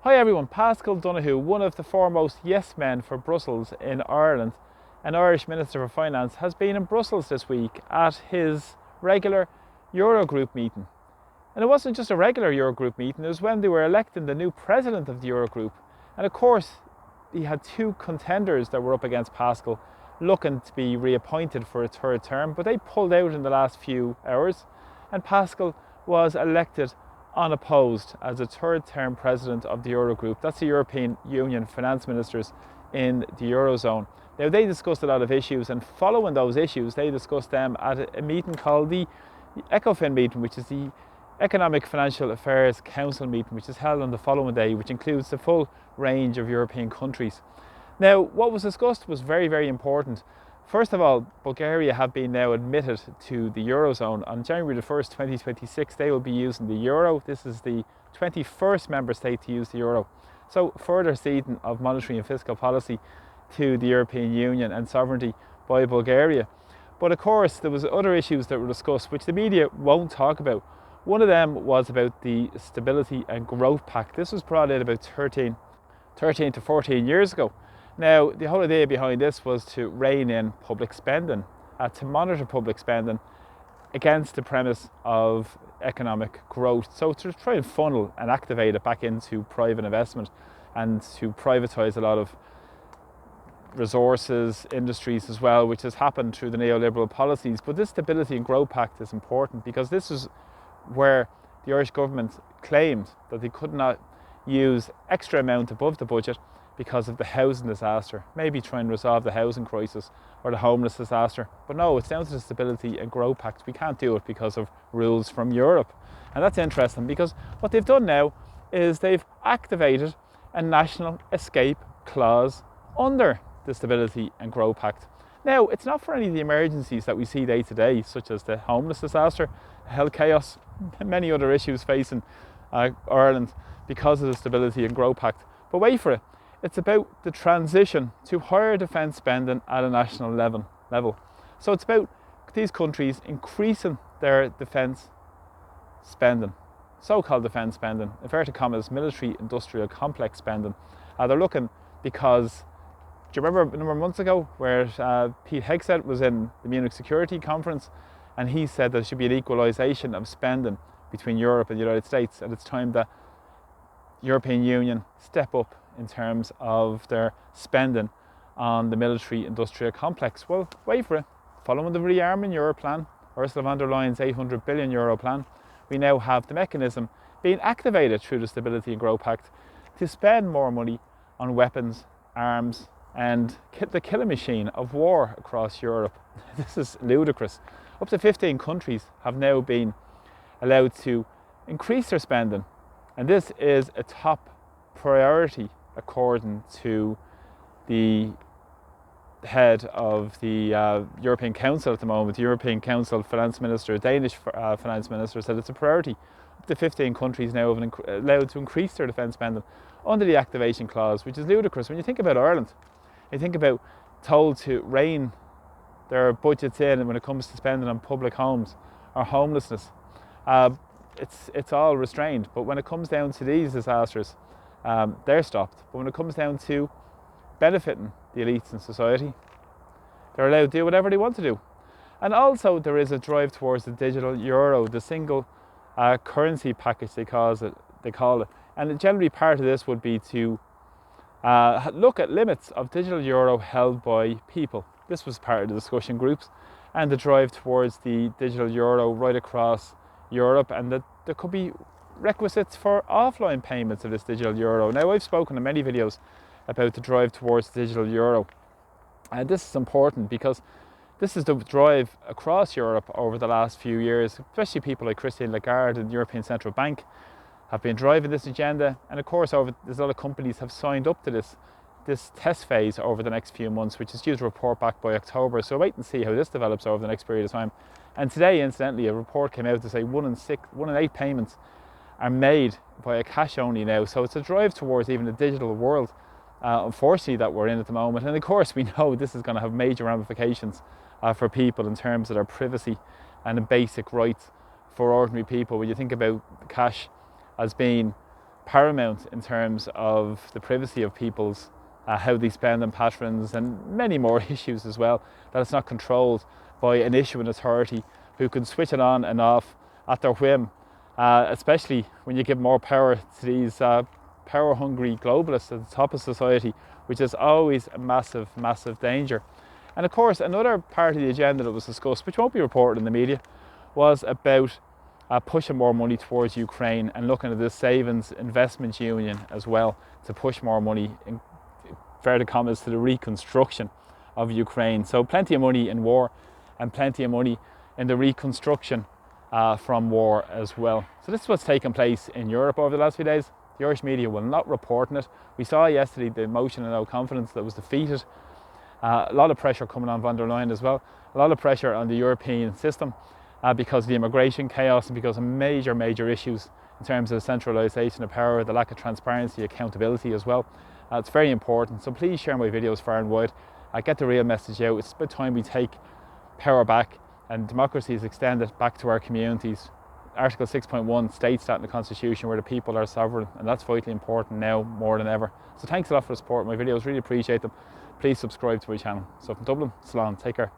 Hi everyone, Paschal Donohoe, one of the foremost yes men for Brussels in Ireland, an Irish Minister for Finance, has been in Brussels this week at his regular Eurogroup meeting. And it wasn't just a regular Eurogroup meeting, it was when they were electing the new president of the Eurogroup. And of course, he had two contenders that were up against Paschal, looking to be reappointed for a third term, but they pulled out in the last few hours, and Paschal was elected unopposed as a third-term president of the Eurogroup. That's the European Union finance ministers in the eurozone. Now, they discussed a lot of issues, and following those issues, they discussed them at a meeting called the ECOFIN meeting, which is the Economic Financial Affairs Council meeting, which is held on the following day, which includes the full range of European countries. Now, what was discussed was very, very important. First of all, Bulgaria have been now admitted to the Eurozone. On January the 1st, 2026, they will be using the euro. This is the 21st member state to use the euro. So further ceding of monetary and fiscal policy to the European Union and sovereignty by Bulgaria. But of course, there was other issues that were discussed, which the media won't talk about. One of them was about the Stability and Growth Pact. This was brought in about 13 to 14 years ago. Now, the whole idea behind this was to rein in public spending, to monitor public spending against the premise of economic growth. So to try and funnel and activate it back into private investment and to privatise a lot of resources, industries as well, which has happened through the neoliberal policies. But this Stability and Growth Pact is important because this is where the Irish government claimed that they could not use extra amount above the budget because of the housing disaster, maybe try and resolve the housing crisis or the homeless disaster. But no, it's down to the Stability and Growth Pact. We can't do it because of rules from Europe. And that's interesting because what they've done now is they've activated a national escape clause under the Stability and Growth Pact. Now, it's not for any of the emergencies that we see day to day, such as the homeless disaster, health chaos, and many other issues facing Ireland because of the Stability and Growth Pact. But wait for it. It's about the transition to higher defence spending at a national level. So it's about these countries increasing their defence spending, so-called defence spending, inverted commas, military industrial complex spending. They're looking because, do you remember a number of months ago where Pete Hegseth was in the Munich Security Conference and he said there should be an equalisation of spending between Europe and the United States, and it's time that European Union step up in terms of their spending on the military industrial complex. Well, wait for it. Following the Rearming Europe plan, Ursula von der Leyen's €800 billion plan, we now have the mechanism being activated through the Stability and Growth Pact to spend more money on weapons, arms, and the killing machine of war across Europe. This is ludicrous. Up to 15 countries have now been allowed to increase their spending, and this is a top priority according to the head of the European Council at the moment. The European Council finance minister, Danish finance minister, said it's a priority. Up to 15 countries now have allowed to increase their defence spending under the activation clause, which is ludicrous. When you think about Ireland, you think about told to rein their budgets in when it comes to spending on public homes or homelessness. It's all restrained, but when it comes down to these disasters, they're stopped. But when it comes down to benefiting the elites in society, they're allowed to do whatever they want to do. And also there is a drive towards the digital euro, the single currency package they call it. And generally part of this would be to look at limits of digital euro held by people. This was part of the discussion groups, and the drive towards the digital euro right across Europe, and that there could be requisites for offline payments of this digital euro. Now, I've spoken in many videos about the drive towards the digital euro, and this is important because this is the drive across Europe over the last few years, especially people like Christine Lagarde and the European Central Bank have been driving this agenda, and of course there's a lot of companies have signed up to this test phase over the next few months, which is due to report back by October. So wait and see how this develops over the next period of time. And today, incidentally, a report came out to say 1 in 8 payments are made via cash only now. So it's a drive towards even a digital world, unfortunately, that we're in at the moment. And of course, we know this is going to have major ramifications for people in terms of their privacy and the basic rights for ordinary people. When you think about cash as being paramount in terms of the privacy of people's how they spend on patrons and many more issues as well, that it's not controlled by an issuing authority who can switch it on and off at their whim, especially when you give more power to these power-hungry globalists at the top of society, which is always a massive, massive danger. And of course, another part of the agenda that was discussed, which won't be reported in the media, was about pushing more money towards Ukraine and looking at this savings investment union as well to push more money, in inverted commas, to the reconstruction of Ukraine. So plenty of money in war and plenty of money in the reconstruction from war as well. So this is what's taken place in Europe over the last few days. The Irish media will not report on it. We saw yesterday the motion of no confidence that was defeated. A lot of pressure coming on von der Leyen as well. A lot of pressure on the European system because of the immigration chaos and because of major issues in terms of the centralisation of power, the lack of transparency, accountability as well. It's very important. So please share my videos far and wide. Get the real message out. It's about time we take power back and democracy is extended back to our communities. Article 6.1 states that in the Constitution, where the people are sovereign, and that's vitally important now more than ever. So thanks a lot for the support. My videos, really appreciate them. Please subscribe to my channel. So from Dublin, Slán, take care.